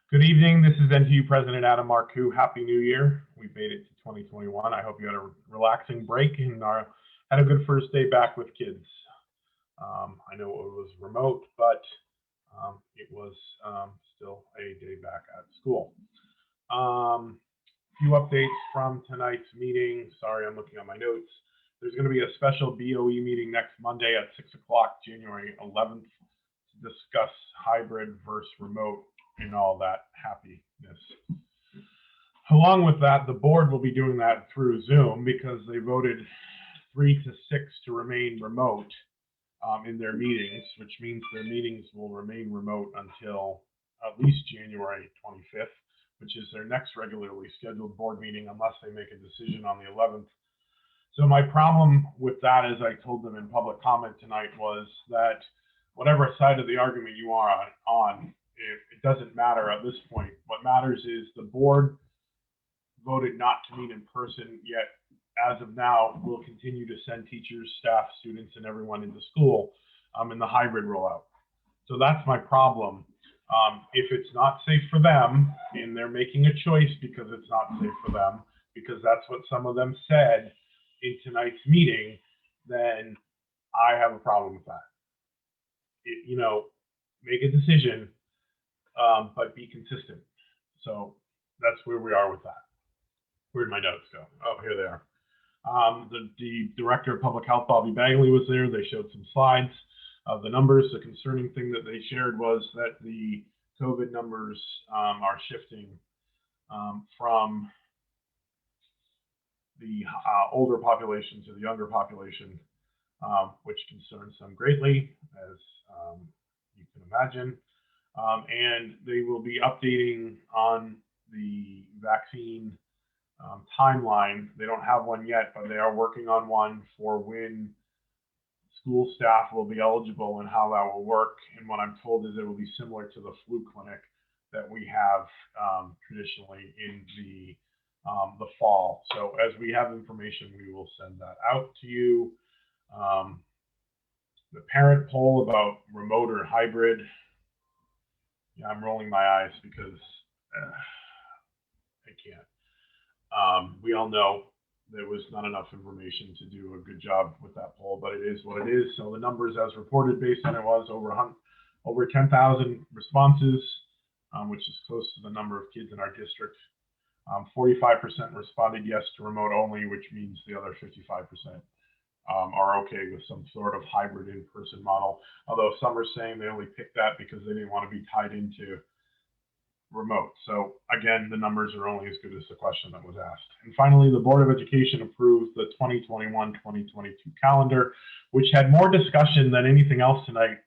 Good evening. This is NTU President Adam Marcoux. Happy New Year. We made it to 2021. I hope you had a relaxing break and had a good first day back with kids. I know it was remote, but it was still a day back at school. Few updates from tonight's meeting. Sorry, I'm looking at my notes. There's going to be a special BOE meeting next Monday at 6 o'clock, January 11th, to discuss hybrid versus remote and all that happiness. Along with that, the board will be doing that through Zoom because they voted 3 to 6 to remain remote in their meetings, which means their meetings will remain remote until at least January 25th, which is their next regularly scheduled board meeting, unless they make a decision on the 11th. So my problem with that, as I told them in public comment tonight, was that whatever side of the argument you are on, it doesn't matter at this point. What matters is the board voted not to meet in person, yet as of now, we'll continue to send teachers, staff, students, and everyone into school in the hybrid rollout. So that's my problem. If it's not safe for them, and they're making a choice because it's not safe for them, because that's what some of them said in tonight's meeting, then I have a problem with that. Make a decision, but be consistent. So that's where we are with that. Where'd my notes go? Oh, here they are. The Director of Public Health, Bobby Bagley, was there. They showed some slides of the numbers. The concerning thing that they shared was that the COVID numbers are shifting from the older population to the younger population, which concerns them greatly, as you can imagine. And they will be updating on the vaccine timeline. They don't have one yet, but they are working on one for when school staff will be eligible and how that will work. And what I'm told is it will be similar to the flu clinic that we have traditionally in the fall. So as we have information, we will send that out to you. The parent poll about remote or hybrid, yeah, I'm rolling my eyes because I can't. We all know there was not enough information to do a good job with that poll, but it is what it is. So the numbers as reported based on it was over 10,000 responses, which is close to the number of kids in our district. 45% responded yes to remote only, which means the other 55% are okay with some sort of hybrid in-person model. Although some are saying they only picked that because they didn't want to be tied into remote. So again, the numbers are only as good as the question that was asked. And finally, the Board of Education approved the 2021-2022 calendar, which had more discussion than anything else tonight,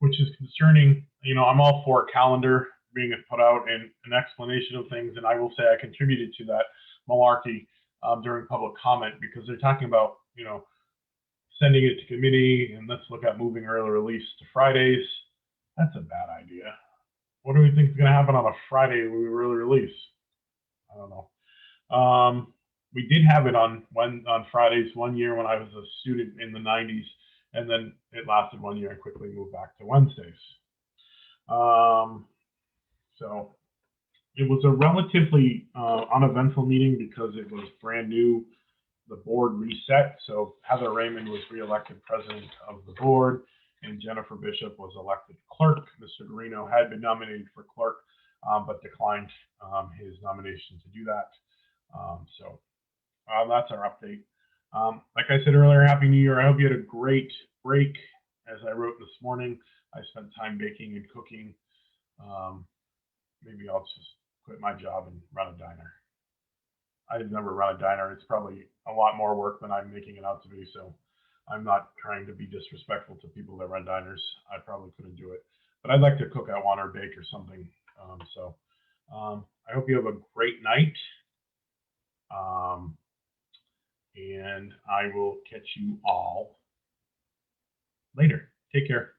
which is concerning. I'm all for a calendar being put out and an explanation of things, and I will say I contributed to that malarkey during public comment, because they're talking about, sending it to committee and let's look at moving early release to Fridays. That's a bad idea. What do we think is going to happen on a Friday when we early release? I don't know. We did have it on Fridays one year when I was a student in the 90s, and then it lasted 1 year and quickly moved back to Wednesdays. So it was a relatively uneventful meeting because it was brand new. The board reset. So Heather Raymond was reelected president of the board, and Jennifer Bishop was elected clerk. Mr. Garino had been nominated for clerk, but declined his nomination to do that. So that's our update. Like I said earlier, Happy New Year. I hope you had a great break. As I wrote this morning, I spent time baking and cooking. Maybe I'll just quit my job and run a diner. I've never run a diner. It's probably a lot more work than I'm making it out to be. So I'm not trying to be disrespectful to people that run diners. I probably couldn't do it, but I'd like to cook at one or bake or something. I hope you have a great night. And I will catch you all later. Take care.